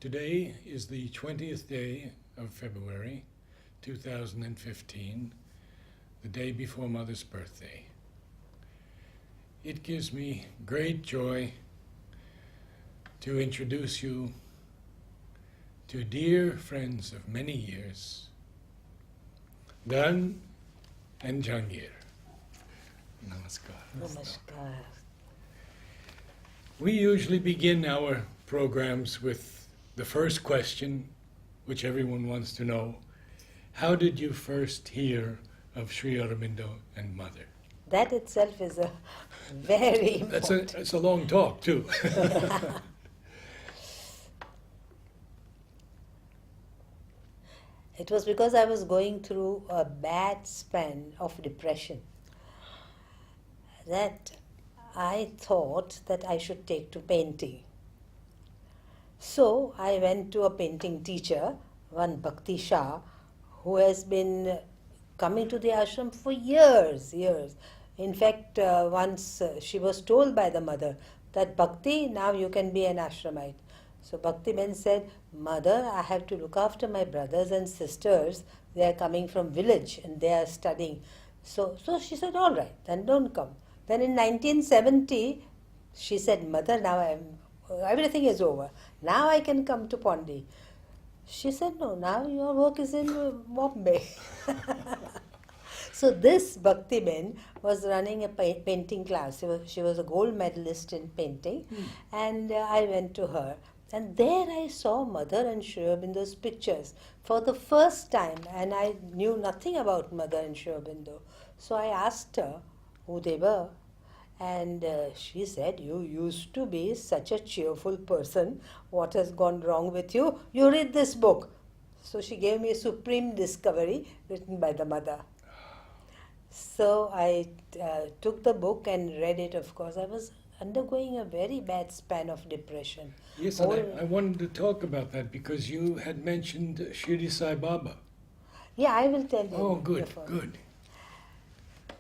Today is the 20th day of February 2015, the day before Mother's birthday. It gives me great joy to introduce you to dear friends of many years, Dhan and Jehangir. Namaskar. Namaskar. We usually begin our programs with the first question, which everyone wants to know. How did you first hear of Sri Aurobindo and Mother? That itself is a very important. That's a long talk, too. It was because I was going through a bad span of depression that I thought that I should take to painting. So I went to a painting teacher, one Bhakti Shah, who has been coming to the ashram for years. In fact, once she was told by the mother that Bhakti, now you can be an ashramite. So Bhakti Ben said, Mother, I have to look after my brothers and sisters. They are coming from village and they are studying. So she said, all right, then don't come. Then in 1970, she said, Mother, now everything is over. Now I can come to Pondi. She said, no, now your work is in Bombay. So this Bhakti Ben was running a painting class. She was a gold medalist in painting. And I went to her. And there I saw Mother and Sri Aurobindo's pictures for the first time. And I knew nothing about Mother and Sri Aurobindo. So I asked her who they were. And she said, you used to be such a cheerful person. What has gone wrong with you? You read this book. So she gave me a Supreme Discovery written by the mother. So I took the book and read it, of course. I was undergoing a very bad span of depression. Yes, and I wanted to talk about that because you had mentioned Shirdi Sai Baba. Yeah, I will tell you. Oh, good, before. good.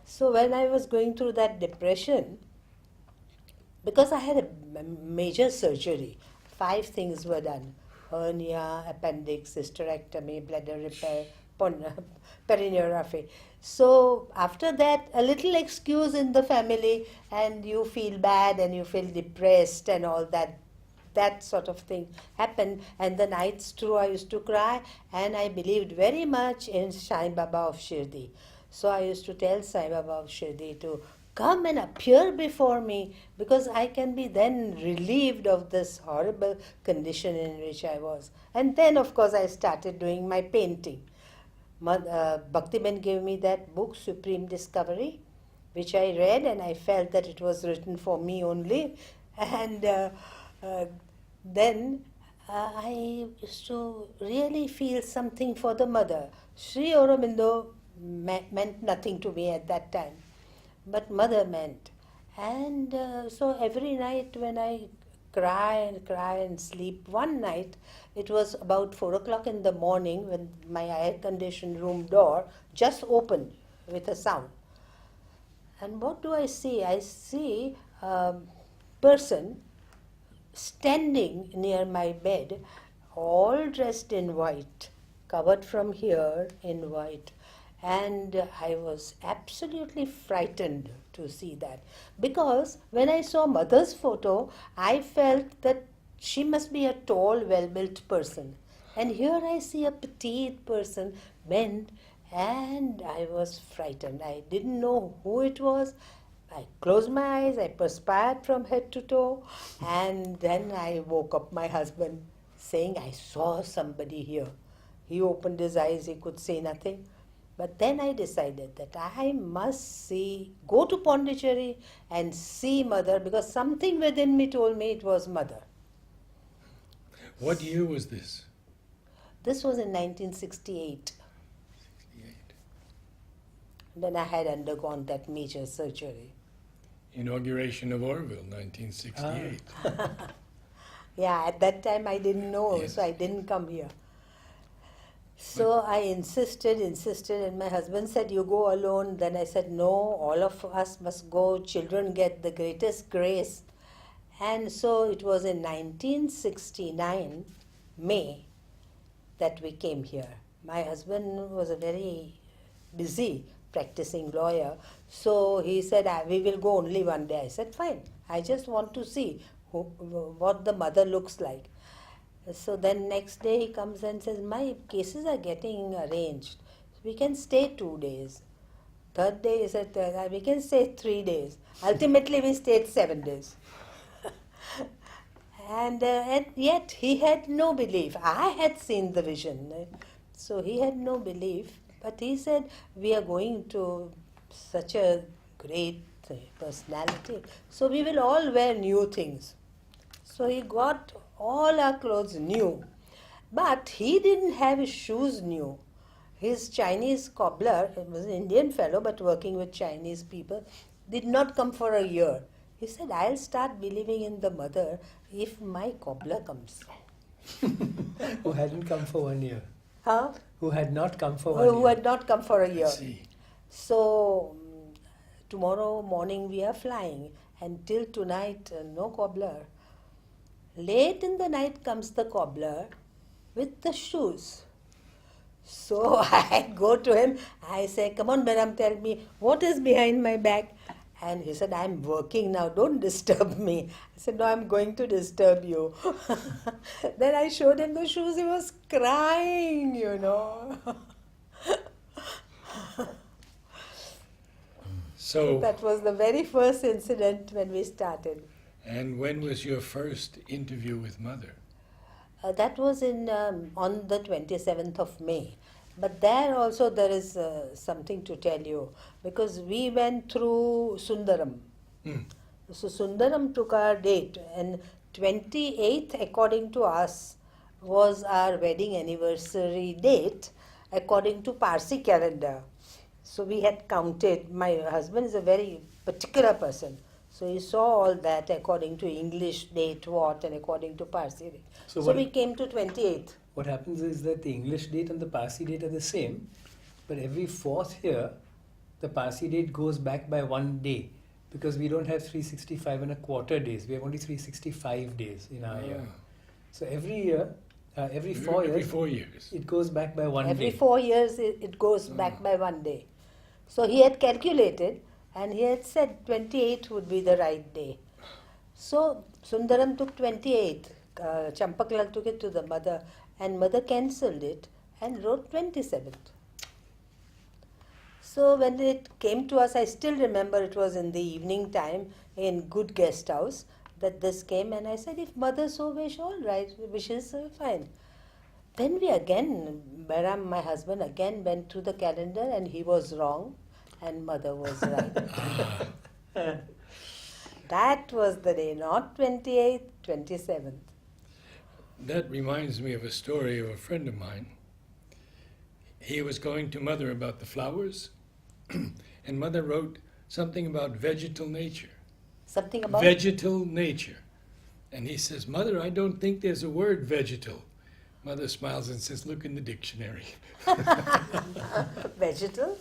So when I was going through that depression, because I had a major surgery, 5 things were done. Hernia, appendix, hysterectomy, bladder repair, perineoplasty. So after that, a little excuse in the family and you feel bad and you feel depressed and all that sort of thing happened. And the nights through I used to cry, and I believed very much in Sai Baba of Shirdi. So I used to tell Sai Baba of Shirdi to come and appear before me, because I can be then relieved of this horrible condition in which I was. And then, of course, I started doing my painting. Bhakti Ben gave me that book, Supreme Discovery, which I read, and I felt that it was written for me only. And then I used to really feel something for the mother. Sri Aurobindo meant nothing to me at that time, but Mother meant. And so every night when I cry and sleep, one night it was about 4 o'clock in the morning when my air-conditioned room door just opened with a sound. And what do I see? I see a person standing near my bed, all dressed in white, covered from here in white. And I was absolutely frightened to see that, because when I saw Mother's photo, I felt that she must be a tall, well-built person. And here I see a petite person bent, and I was frightened. I didn't know who it was. I closed my eyes, I perspired from head to toe, and then I woke up my husband saying, I saw somebody here. He opened his eyes, he could say nothing. But then I decided that I must go to Pondicherry and see Mother, because something within me told me it was Mother. What year was this? This was in 1968. 68. Then I had undergone that major surgery. Inauguration of Orville, 1968. Yeah, at that time I didn't know, Yes. so I didn't come here. So I insisted, and my husband said, you go alone. Then I said, no, all of us must go. Children get the greatest grace. And so it was in 1969, May that we came here. My husband was a very busy practicing lawyer, so he said, we will go only one day. I said, fine, I just want to see what the mother looks like. So then next day he comes and says, my cases are getting arranged. We can stay 2 days. Third day he said, we can stay 3 days. Ultimately we stayed 7 days. And yet he had no belief. I had seen the vision. So he had no belief. But he said, we are going to such a great personality. So we will all wear new things. So he got all our clothes new. But he didn't have his shoes new. His Chinese cobbler, it was an Indian fellow but working with Chinese people, did not come for a year. He said, I'll start believing in the mother if my cobbler comes. Who hadn't come for 1 year. Huh? Who had not come for 1 year. Who had not come for a year. I see. So tomorrow morning we are flying, and till tonight no cobbler. Late in the night comes the cobbler with the shoes. So I go to him, I say, come on Behram, tell me what is behind my back. And he said, I'm working now, don't disturb me. I said, no, I'm going to disturb you. Then I showed him the shoes, he was crying, you know. So, That was the very first incident when we started. and when was your first interview with Mother? That was on the 27th of May. But there also there is something to tell you, because we went through Sundaram. Hmm. So Sundaram took our date, and 28th, according to us, was our wedding anniversary date according to Parsi calendar. So we had counted. My husband is a very particular person. So he saw all that according to English date what and according to Parsi date. So So what- we came to 28th. What happens is that the English date and the Parsi date are the same, but every fourth year, the Parsi date goes back by 1 day, because we don't have 365 and a quarter days. We have only 365 days in our year. So every year, every 4 Every years, 4 years. it goes back by 1 Every day. 4 years it goes back by 1 day. So he had calculated and he had said 28th would be the right day. So Sundaram took 28th. Champaklal took it to the mother, and mother cancelled it and wrote 27th. So when it came to us, I still remember it was in the evening time in good guest house that this came, and I said, if mother so wish, all right, wishes, fine. Then we again, Behram, my husband, again went through the calendar, and he was wrong and mother was right. That was the day, not 28th, 27th. That reminds me of a story of a friend of mine. He was going to Mother about the flowers, and Mother wrote something about vegetal nature. Something about Vegetal nature. And he says, Mother, I don't think there's a word vegetal. Mother smiles and says, look in the dictionary. vegetal.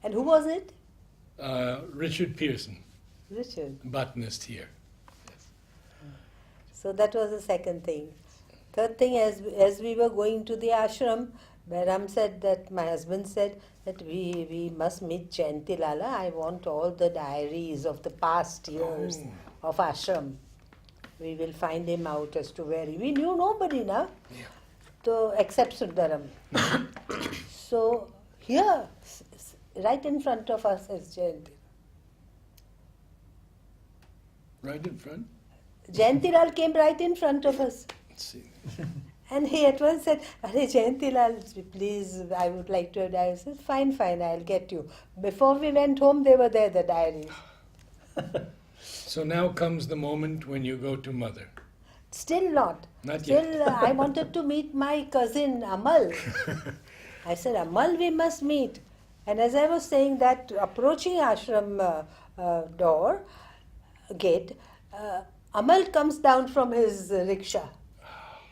And who was it? Richard Pearson, Richard. botanist here. So that was the second thing. Third thing, as we were going to the ashram, Behram said that, my husband said that we must meet Jayanti Lala. I want all the diaries of the past years of ashram. We will find him out as to where we knew nobody now, Yeah. so except Sundaram. So here, right in front of us is Jayanti. Right in front. Jayanti Lal came right in front of us. Let's see. And he at once said, Arey Jayanti Lal, please, I would like to have diaries. I said, fine, I'll get you. Before we went home, they were there, the diaries. So now comes the moment when you go to Mother. Still not. Not Still, yet. I wanted to meet my cousin Amal. I said, Amal, we must meet. And as I was saying that, approaching ashram gate, Amal comes down from his rickshaw.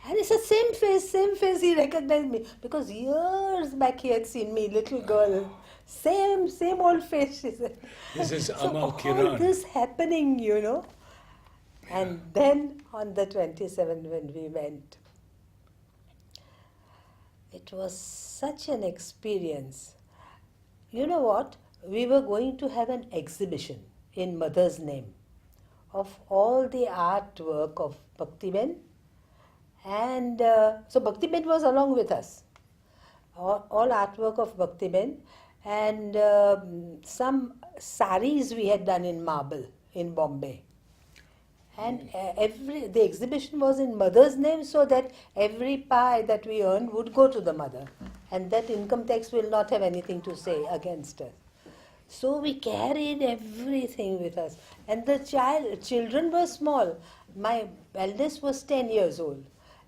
And it's the same face, he recognized me. Because years back he had seen me, little girl. Same old face, she said. This is So Amal all Kiran. this happening, you know. And then on the 27th when we went, it was such an experience. You know what? We were going to have an exhibition in Mother's name of all the artwork of Bhaktiben. And so Bhaktiben was along with us. All artwork of Bhaktiben. And some saris we had done in marble in Bombay. And the exhibition was in Mother's name, so that every pie that we earned would go to the mother. And that income tax will not have anything to say against us. So we carried everything with us. And the children were small. My eldest was 10 years old.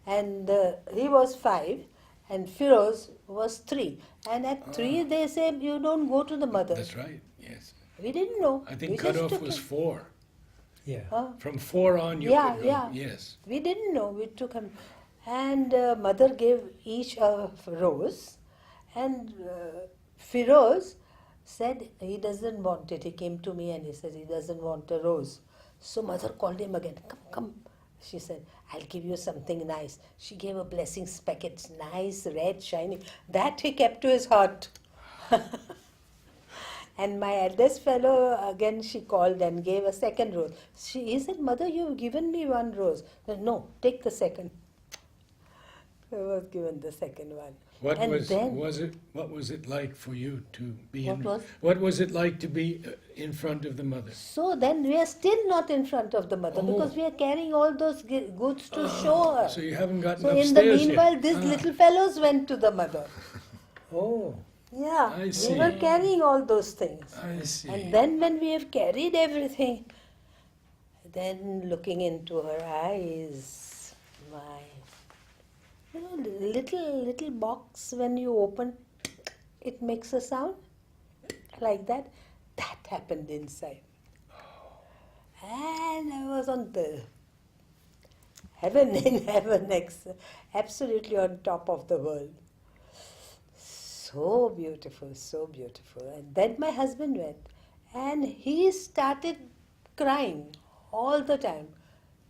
And he was 5. And Firoz was 3. And at 3 they said, you don't go to the mother. That's right, yes. We didn't know. I think We just cutoff took was him. 4. Yeah. From 4 on you Yeah, could go. yeah. Yes. We didn't know. We took him. And mother gave each a rose. And Firoz said he doesn't want it. He came to me and he said he doesn't want a rose. So mother called him again. Come, come. She said, I'll give you something nice. She gave a blessings packet, nice, red, shiny. That he kept to his heart. And my eldest fellow, again she called and gave a second rose. He said, Mother, you've given me 1 rose. I said, no, take the second. I was given the second one. What And was then- what was it like for you to be What was- it like to be in front of the mother? So then we are still not in front of the mother because we are carrying all those goods to show her. So you haven't gotten So in the upstairs meanwhile, yet. these little fellows went to the mother. Oh. Yeah, I we see. were carrying all those things. I see. And then when we have carried everything, then looking into her eyes, my, little box when you open, it makes a sound like that. That happened inside. And I was on the heaven in heaven, absolutely on top of the world. So beautiful, so beautiful. And then my husband went and he started crying all the time.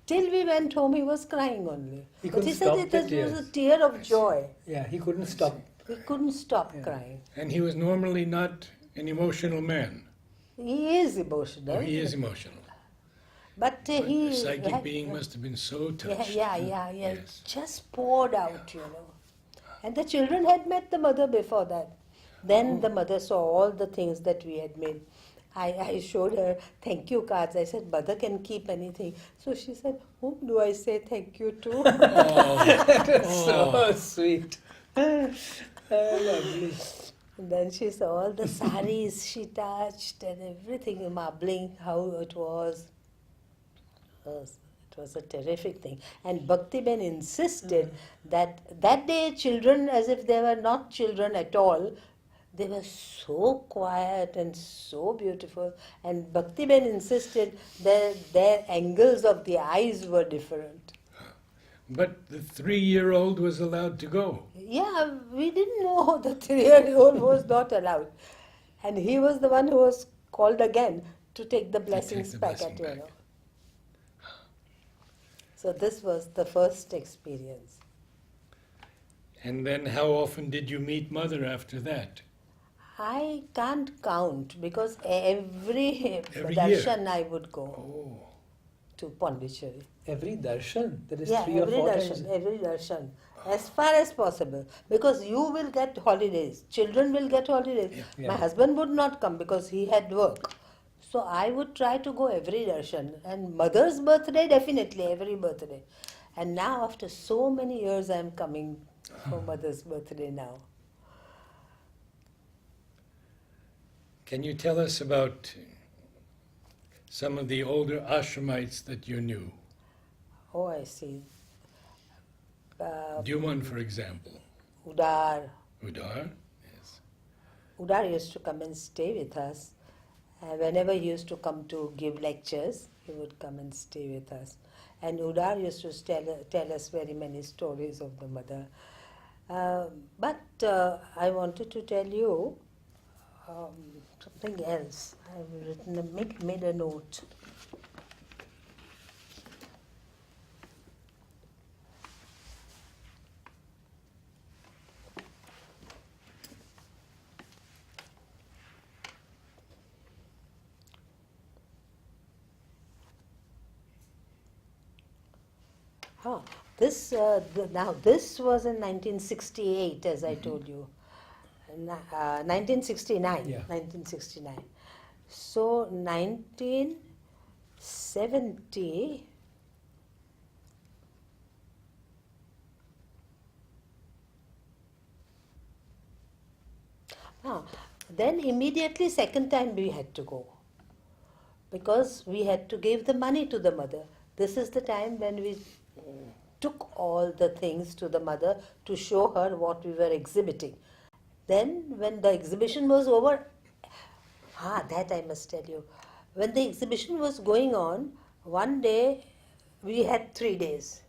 Till we went home, he was crying only. He But he couldn't said stop it the was tears. a tear of joy. Yeah, he couldn't stop. He couldn't stop crying. And he was normally not an emotional man. He is emotional. He is emotional. But But he the psychic had- being must have been so Yeah, touched. yeah. Yes. Just poured out, And the children had met the mother before that. Then the mother saw all the things that we had made. I showed her thank you cards. I said, Mother can keep anything. So she said, whom do I say thank you to? So sweet. Lovely. And then she saw all the saris she touched and everything, marbling, how it was. It was a terrific thing. And Bhaktiben insisted that day children, as if they were not children at all, they were so quiet and so beautiful. And Bhaktiben insisted that their angles of the eyes were different. But the 3-year-old was allowed to go. Yeah, we didn't know the 3-year-old was not allowed. And he was the one who was called again to take the blessings the packet, blessing back. So this was the first experience. And then how often did you meet Mother after that? I can't count because every Every darshan I would go Oh. to Pondicherry. Every darshan, that is Yeah, 3 or every 4 darshan, times. every darshan. As far as possible. Because you will get holidays. Children will get holidays. Yeah. My husband would not come because he had work. So I would try to go every darshan. And mother's birthday, definitely, every birthday. And now after so many years I am coming for mother's birthday now. Can you tell us about some of the older ashramites that you knew? Oh, I see. Duman, for example. Udar. Udar? Yes. Udar used to come and stay with us. Whenever he used to come to give lectures, he would come and stay with us. And Udar used to tell us very many stories of the mother. But I wanted to tell you something else. I've made a note. Huh. Now this was in 1968, as I told you. 1969. Yeah. 1969. So 1970. Ah, then immediately second time we had to go because we had to give the money to the mother. This is the time when we took all the things to the mother to show her what we were exhibiting. Then when the exhibition was over, that I must tell you. When the exhibition was going on, one day we had 3 days.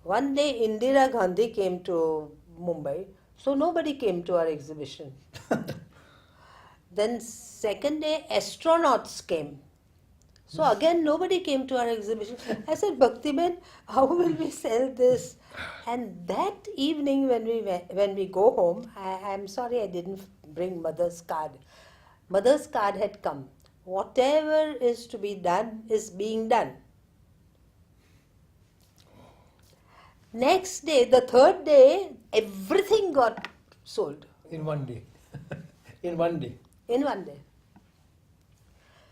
One day Indira Gandhi came to Mumbai, so nobody came to our exhibition. Then second day astronauts came. So again nobody came to our exhibition. I said, Bhaktiben, how will we sell this? And that evening when we go home, I'm sorry I didn't bring mother's card. Mother's card had come. Whatever is to be done is being done. Next day, the third day, everything got sold In one day. In one day. in one day.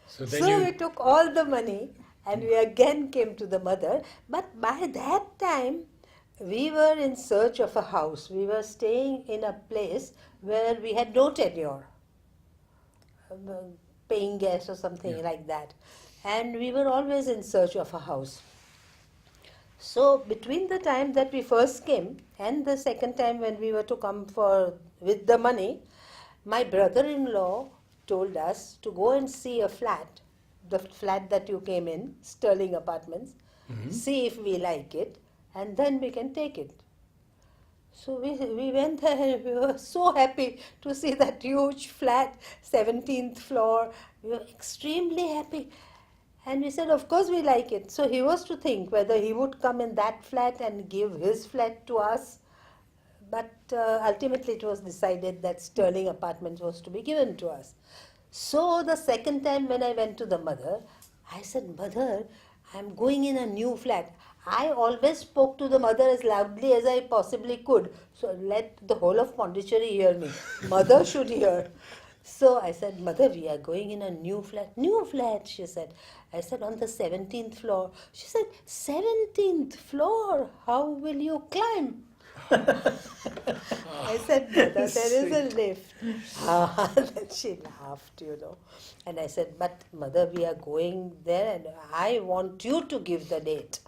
So then So you, we took all the money and we again came to the mother. But by that time, we were in search of a house. We were staying in a place where we had no tenure, paying guests or something like that. And we were always in search of a house. So between the time that we first came and the second time when we were to come with the money, my brother-in-law told us to go and see a flat, the flat that you came in, Sterling Apartments, see if we like it, and then we can take it. So we went there and we were so happy to see that huge flat, 17th floor. We were extremely happy. And we said, of course we like it. So he was to think whether he would come in that flat and give his flat to us. But ultimately it was decided that Sterling Apartments was to be given to us. So the second time when I went to the mother, I said, Mother, I'm going in a new flat. I always spoke to the mother as loudly as I possibly could. So let the whole of Pondicherry hear me. Mother should hear. So I said, Mother, we are going in a new flat. New flat, she said. I said, on the 17th floor. She said, 17th floor? How will you climb? I said, Mother, there is a lift. Then she laughed, And I said, but Mother, we are going there and I want you to give the date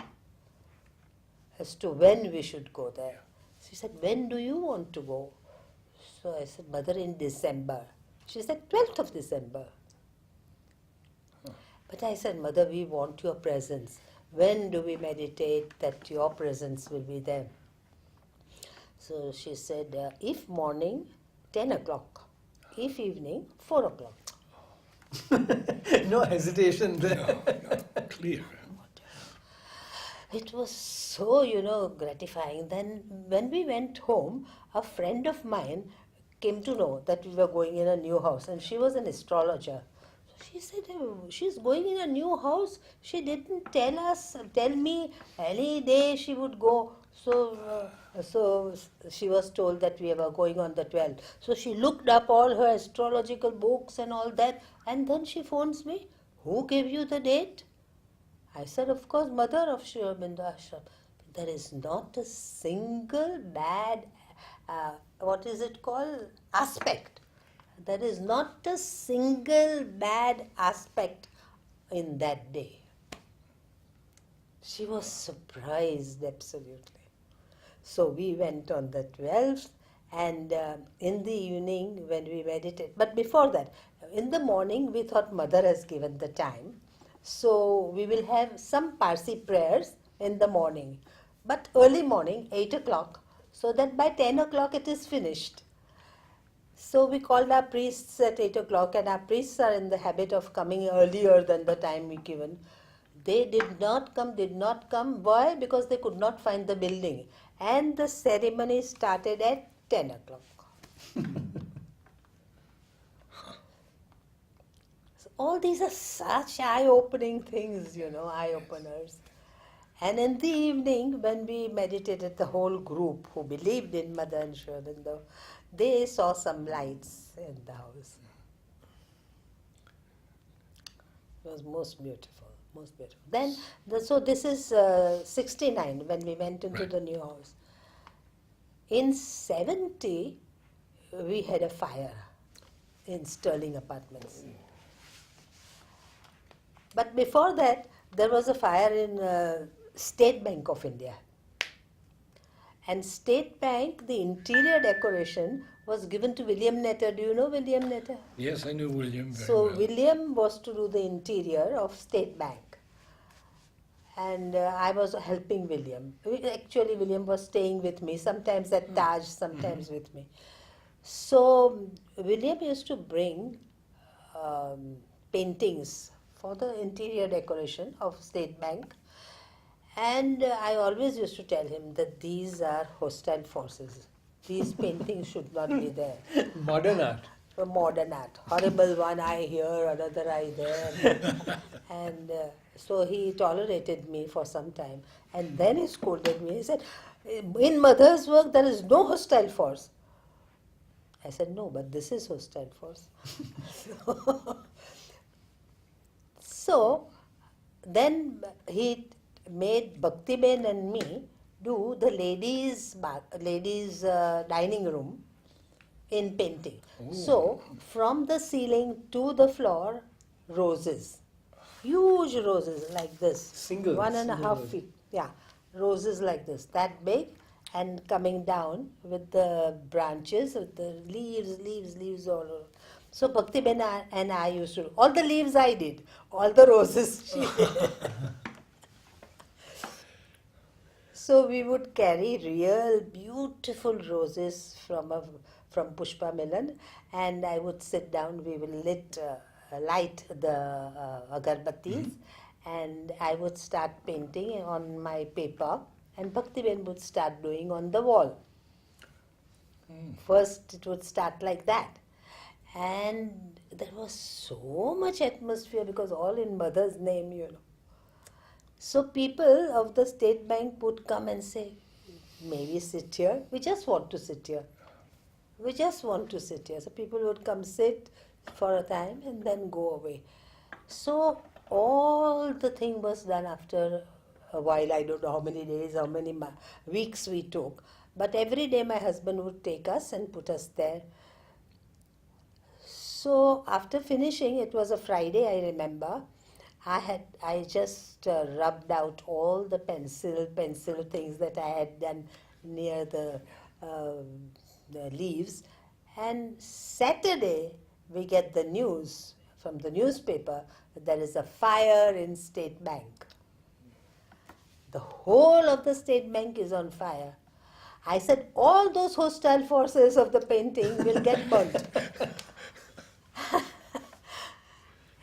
as to when we should go there. She said, when do you want to go? So I said, Mother, in December. She said, 12th of December. But I said, Mother, we want your presence. When do we meditate that your presence will be there? So she said, if morning, 10 o'clock. If evening, 4 o'clock. No hesitation there. no, clear. It was so, gratifying. Then when we went home, a friend of mine came to know that we were going in a new house, and she was an astrologer. So she said, she's going in a new house. She didn't tell me any day she would go. So she was told that we were going on the 12th. So she looked up all her astrological books and all that, and then she phones me, who gave you the date? I said, of course, mother of Sri Aurobindo Ashram. There is not a single bad, aspect. There is not a single bad aspect in that day. She was surprised, absolutely. So we went on the 12th, and in the evening when we meditated, but before that, in the morning we thought Mother has given the time. So we will have some Parsi prayers in the morning, but early morning, 8 o'clock, so that by 10 o'clock it is finished. So we called our priests at 8 o'clock, and our priests are in the habit of coming earlier than the time we given. They did not come. Why? Because they could not find the building. And the ceremony started at 10 o'clock. All these are such eye-opening things, eye-openers. And in the evening, when we meditated, the whole group who believed in Mother and Sri Aurobindo, they saw some lights in the house. It was most beautiful, most beautiful. Then, so this is 69 when we went into Right. the new house. In 70, we had a fire in Sterling Apartments. But before that, there was a fire in State Bank of India. And State Bank, the interior decoration was given to William Netter. Do you know William Netter? Yes, I knew William very So well. William was to do the interior of State Bank. And I was helping William. Actually, William was staying with me, sometimes at Taj, sometimes with me. So William used to bring paintings for the interior decoration of State Bank. And I always used to tell him that these are hostile forces. These paintings should not be there. Modern art. For modern art. Horrible one eye here, another eye there. And so he tolerated me for some time. And then he scolded me. He said, in Mother's work there is no hostile force. I said, no, but this is hostile force. So then he made Bhaktiben and me do the ladies' dining room in painting. Oh. So from the ceiling to the floor, roses, huge roses like this, Single 1.5 rose. feet, yeah, roses like this, that big, and coming down with the branches, with the leaves all over. So Bhaktiben and I used to do. All the leaves I did, all the roses she did. So we would carry real beautiful roses from Pushpa Milan, and I would sit down. We will light the agarbattis, and I would start painting on my paper, and Bhaktiben would start doing on the wall. First, it would start like that, and there was so much atmosphere because all in Mother's name, you know. So people of the State Bank would come and say, may we sit here? We just want to sit here. We just want to sit here. So people would come sit for a time and then go away. So all the thing was done after a while. I don't know how many days, how many weeks we took. But every day my husband would take us and put us there. So after finishing, it was a Friday, I remember. I just rubbed out all the pencil things that I had done near the leaves. And Saturday, we get the news from the newspaper that there is a fire in State Bank. The whole of the State Bank is on fire. I said, all those hostile forces of the painting will get burnt.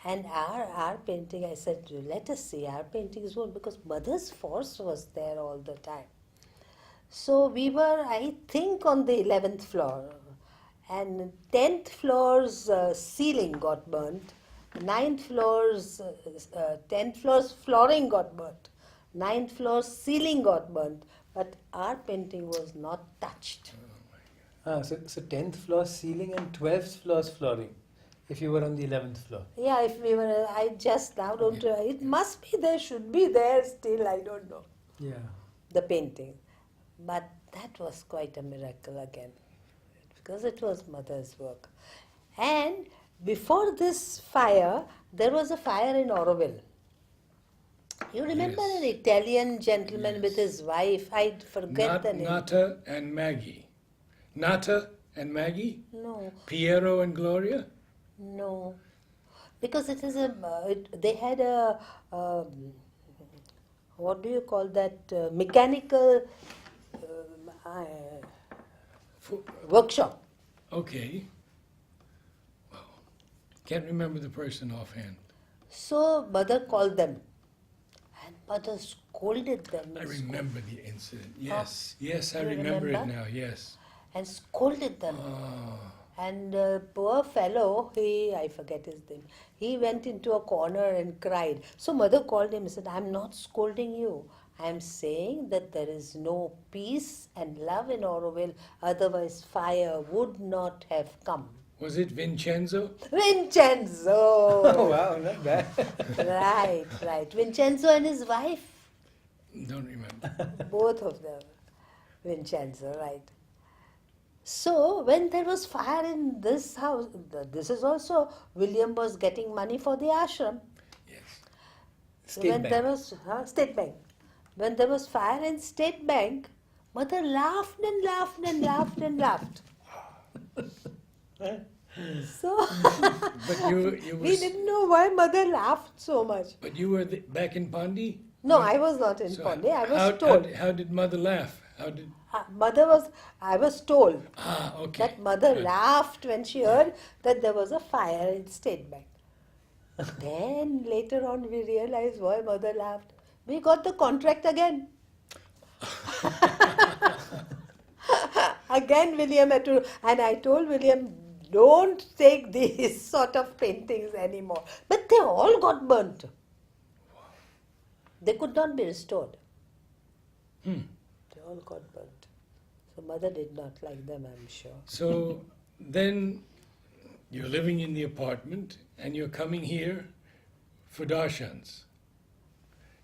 And our painting, I said, let us see, our paintings won't, because Mother's force was there all the time. So we were, I think, on the 11th floor. And 10th floor's ceiling got burnt. 10th floor's flooring got burnt. 9th floor's ceiling got burnt. But our painting was not touched. So 10th floor ceiling and 12th floor's flooring, if you were on the 11th floor. Yeah, if we were, I just now don't, it must be there, should be there still, I don't know, Yeah. the painting. But that was quite a miracle again, because it was Mother's work. And before this fire, there was a fire in Auroville. You remember Yes. an Italian gentleman Yes. with his wife? I forget the name. Nata and Maggie. Nata and Maggie? No, Piero and Gloria? no. Because it is they had a, what do you call that, mechanical workshop. Okay. Well, can't remember the person offhand. So Mother called them, and Mother scolded them. I and remember the incident. Yes, yes, I You remember it remember? now. Yes. and scolded them. Oh, And poor fellow, I forget his name, he went into a corner and cried. So Mother called him and said, I'm not scolding you. I'm saying that there is no peace and love in Auroville, otherwise fire would not have come. Was it Vincenzo? Vincenzo! Oh wow, not bad. Right. Vincenzo and his wife, Don't remember. both of them. Vincenzo, right. So, when there was fire in this house, this is also, William was getting money for the ashram. Yes. So State when Bank. there was State Bank, when there was fire in State Bank, mother laughed and laughed and laughed and laughed. So But you we was, didn't know why mother laughed so much. but you were back in Pandi? No, I was not in So Pondy. I was how, told. How did mother laugh? How did? I was told Okay. that mother Good. laughed when she heard that there was a fire in State Bank. Then later on we realized why mother laughed. We got the contract again. Again William had to, and I told William, don't take these sort of paintings anymore. But they all got burnt. They could not be restored. Hmm. They all got burnt. So mother did not like them, I'm sure. So then you're living in the apartment and you're coming here for darshans.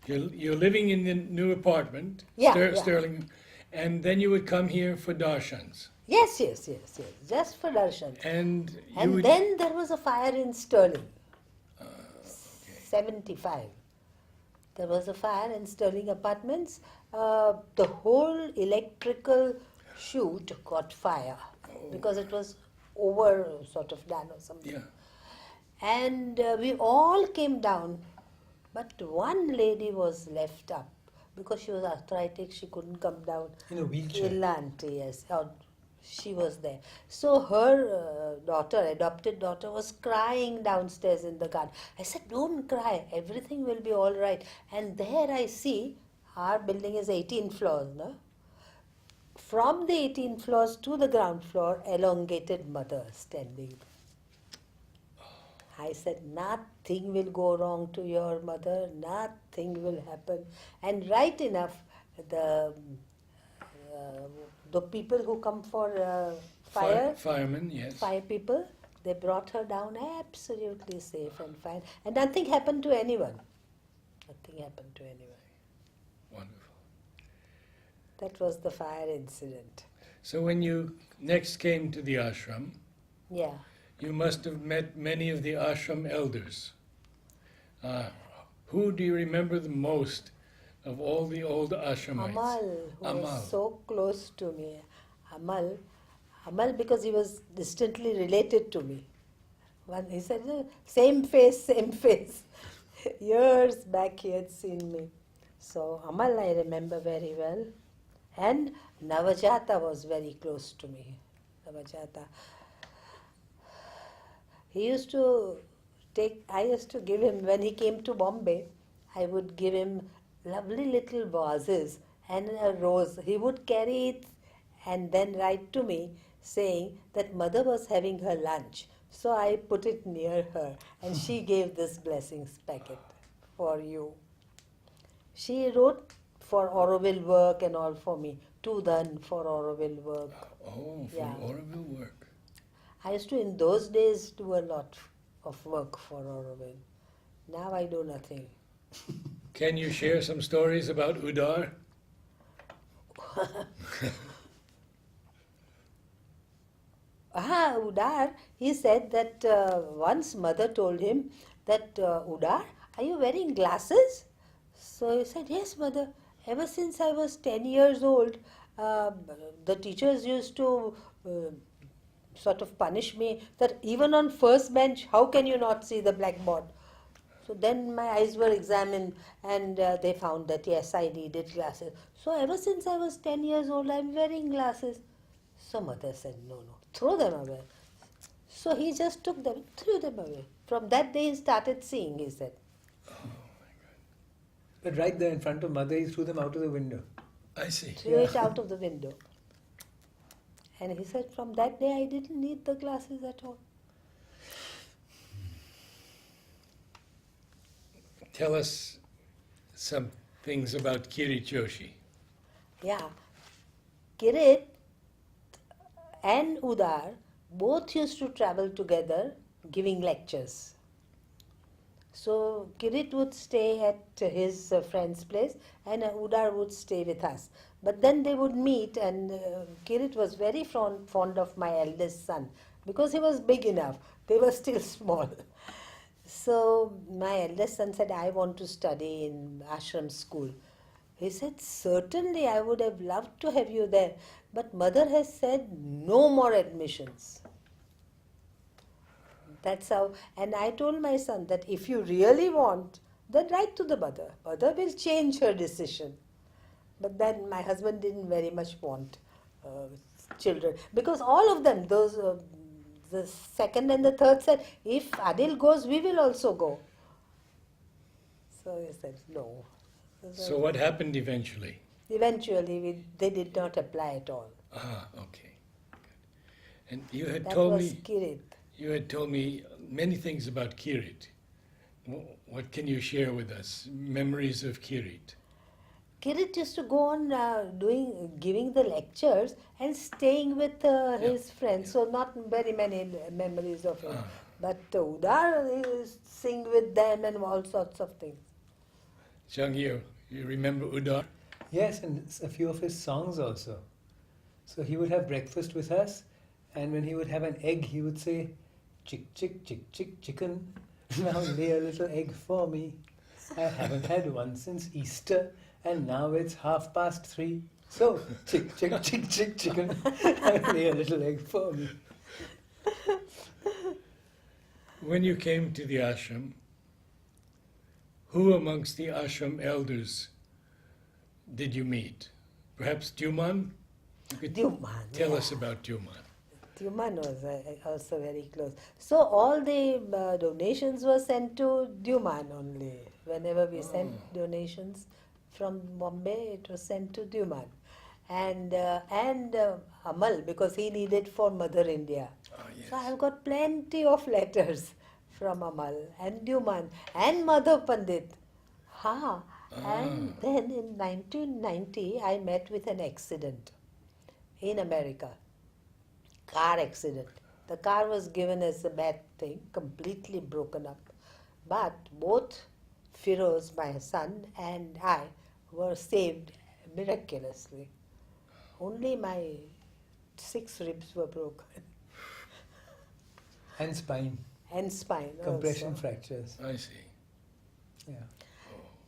You're living in the new apartment, Yeah. Sterling, and then you would come here for darshans. Yes. Just for darshan. And you And would, then there was a fire in Stirling. 75. There was a fire in Stirling Apartments. The whole electrical chute got fire because it was over sort of done or something. yeah. And we all came down, but one lady was left up because she was arthritic. She couldn't come down. In a wheelchair. Illa auntie, yes. She was there. So her adopted daughter, was crying downstairs in the garden. I said, don't cry. Everything will be all right. And there I see, our building is 18 floors, no? From the 18 floors to the ground floor, elongated mother standing. I said, nothing will go wrong to your mother. Nothing will happen. And right enough, the people who come for Firemen, yes. fire people, they brought her down absolutely safe and fine. And nothing happened to anyone. Nothing happened to anyone. Wonderful. That was the fire incident. So when you next came to the ashram, Yeah. you must have met many of the ashram elders. Who do you remember the most of all the old ashramites? Amal, who Amal. was so close to me. Amal, because he was distantly related to me. He said, same face. Years back he had seen me. So Amal I remember very well. And Navajata was very close to me. Navajata. I used to give him, when he came to Bombay, I would give him lovely little vases and a rose. He would carry it and then write to me saying that mother was having her lunch. So I put it near her and she gave this blessings packet for you. She wrote for Aurobindo work and all for me. Dhan for Aurobindo work. Oh, for Yeah. Aurobindo work. I used to in those days do a lot of work for Aurobindo. Now I do nothing. Can you share some stories about Udar? Udar, he said that once mother told him that, Udar, are you wearing glasses? So he said, yes mother, ever since I was 10 years old, the teachers used to sort of punish me that even on first bench, how can you not see the blackboard? So then my eyes were examined and they found that yes, I needed glasses. So ever since I was 10 years old, I'm wearing glasses. So mother said, no, throw them away. So he just took them, threw them away. From that day he started seeing, he said. But right there in front of mother, he threw them out of the window. I see. Threw it out of the window. And he said, from that day I didn't need the glasses at all. Tell us some things about Kirit Joshi. Yeah. Kirit and Udar both used to travel together giving lectures. So Kirit would stay at his friend's place and Udar would stay with us. But then they would meet, and Kirit was very fond of my eldest son because he was big enough. They were still small. So my eldest son said, I want to study in Ashram school. He said, certainly I would have loved to have you there. But mother has said no more admissions. That's how, and I told my son that if you really want, then write to the mother. Mother will change her decision. But then my husband didn't very much want children, because all of them, those the second and the third said, if Adil goes, we will also go. So he said no. So what happened eventually? Eventually, they did not apply at all. Ah, okay. Good. And you had That told was me Kirit. you had told me many things about Kirit. What can you share with us? Memories of Kirit. Kirit used to go on giving the lectures and staying with his friends. So not very many memories of him. Ah. But Udar is sing with them and all sorts of things. Jehangir, you remember Udar? Yes, and a few of his songs also. So he would have breakfast with us, and when he would have an egg, he would say, chick, chick, chick, chick, chicken, now lay a little egg for me. I haven't had one since Easter, and now it's 3:30. So, chick, chick, chick, chick, chicken, now lay a little egg for me. When you came to the ashram, who amongst the ashram elders did you meet? Perhaps Duman? You could Duman. tell us about Duman. Duman was also very close. So all the donations were sent to Duman only. Whenever we sent donations from Bombay, it was sent to Duman. And Amal, because he needed for Mother India. Ah, yes. So I've got plenty of letters from Amal and Duman and Mother Pandit. And then in 1990, I met with an accident in America. Car accident. The car was given as a bad thing, completely broken up. But both Firoz, my son, and I were saved miraculously. Only my 6 ribs were broken. And spine, And spine compression also. fractures. I see. Yeah.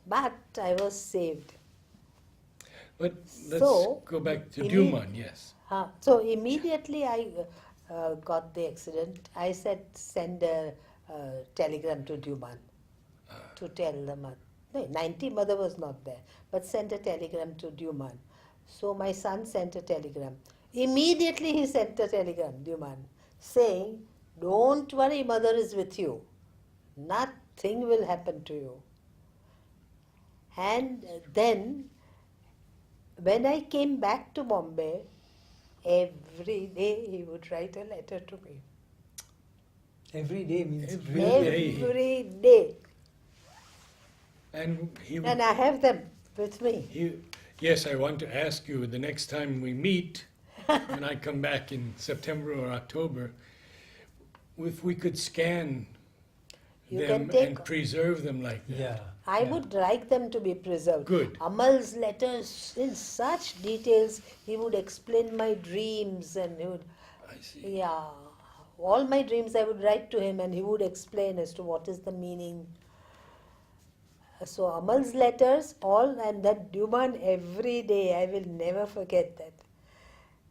But I was saved. But let's So, go back to imme- Duman, yes. So immediately I got the accident. I said, send a telegram to Duman to tell the mother. No, 90 mother was not there, but sent a telegram to Duman. So my son sent a telegram. Immediately he sent a telegram, Duman, saying, don't worry, mother is with you. Nothing will happen to you. And then when I came back to Bombay, every day he would write a letter to me. Every day means Every really day. Every day. And he would And I have them with me. yes, I want to ask you the next time we meet, when I come back in September or October, if we could scan You them can take. and preserve them like that. Yeah. I yeah. would like them to be preserved. Good. Amal's letters in such details. He would explain my dreams, and he would, I see. yeah, all my dreams I would write to him, and he would explain as to what is the meaning. So Amal's letters, all, and that Duman every day. I will never forget that.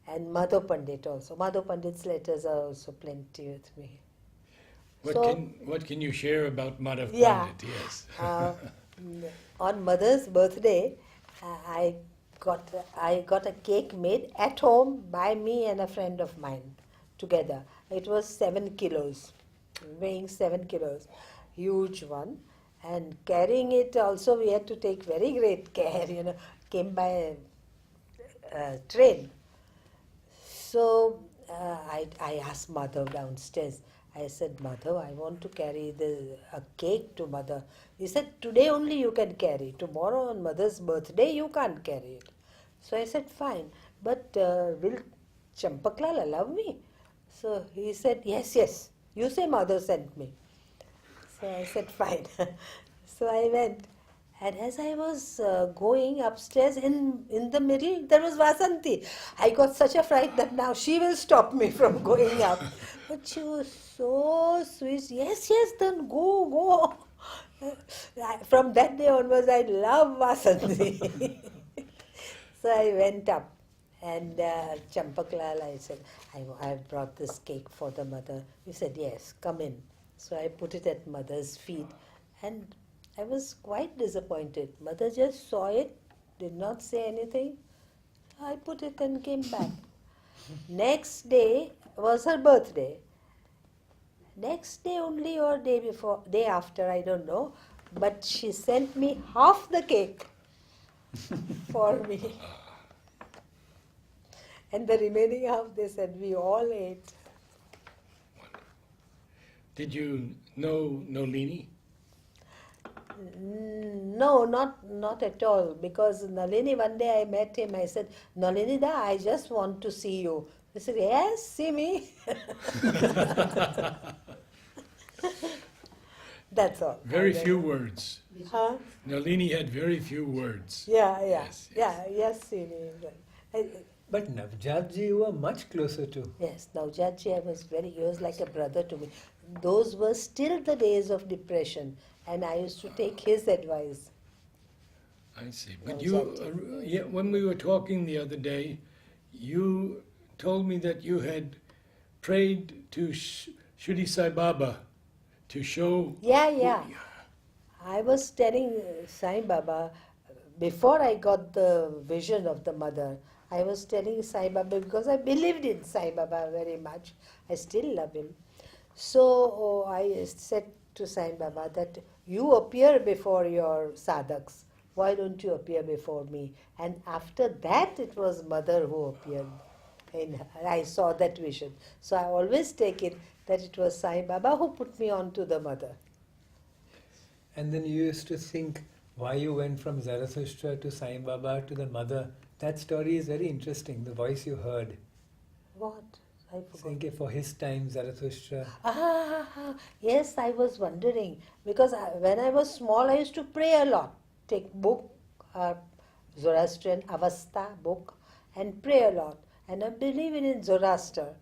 And Madhav Pandit also. Madhav Pandit's letters are also plenty with me. What can you share about Madhav Yeah. Pandit? Yes. On Mother's birthday, I got a cake made at home by me and a friend of mine together. It was 7 kilos, weighing 7 kilos, huge one. And carrying it also, we had to take very great care. Came by train. So I asked mother downstairs. I said, Mother, I want to carry a cake to mother. He said, today only you can carry. Tomorrow on mother's birthday you can't carry it. So I said, fine. But will Champaklal allow me? So he said, yes, yes. You say mother sent me. So I said, fine. So I went. And as I was going upstairs, in the middle, there was Vasanti. I got such a fright that now she will stop me from going up. But she was so sweet. Yes, yes, then go, go. From that day onwards, I love Vasanti. So I went up. And Champaklal, I said, I've brought this cake for the mother. He said, yes, come in. So I put it at mother's feet. And I was quite disappointed. Mother just saw it, did not say anything. I put it and came back. Next day was her birthday. Next day only or day after, I don't know. But she sent me half the cake for me. And the remaining half, they said, we all ate. Did you know Nolini? No, not at all. Because Nalini, one day I met him, I said, Nalini da, I just want to see you. He said, yes, see me. That's all. Very few words. Huh? Nalini had very few words. Yeah, Yes, yes, see me. But Navjatji you were much closer to. Yes, Navjatji, he was like a brother to me. Those were still the days of depression, and I used to take his advice. I see. No, But you, when we were talking the other day, you told me that you had prayed to Shri Sai Baba to show. Yeah. I was telling Sai Baba, before I got the vision of the mother, I was telling Sai Baba because I believed in Sai Baba very much. I still love him. So I said to Sai Baba that you appear before your sadhaks. Why don't you appear before me? And after that, it was mother who appeared. And I saw that vision. So I always take it that it was Sai Baba who put me on to the mother. And then you used to think why you went from Zarathustra to Sai Baba to the mother. That story is very interesting, the voice you heard. What? I forgot. Saying for his time, Zarathustra. Yes, I was wondering. Because when I was small, I used to pray a lot. Take book, Zoroastrian Avastha book, and pray a lot. And I believe in Zoroaster.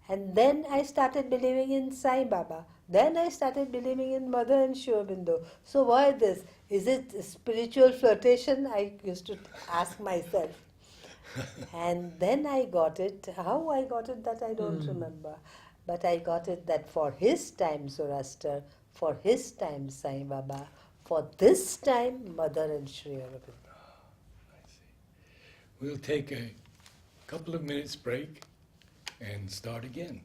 And then I started believing in Sai Baba. Then I started believing in Mother and Aurobindo. So why this? Is it spiritual flirtation? I used to ask myself. And then I got it. How I got it, that I don't remember. But I got it that for his time Zoroaster, for his time Sai Baba, for this time Mother and Sri Aurobindo. I see. We'll take a couple of minutes break and start again.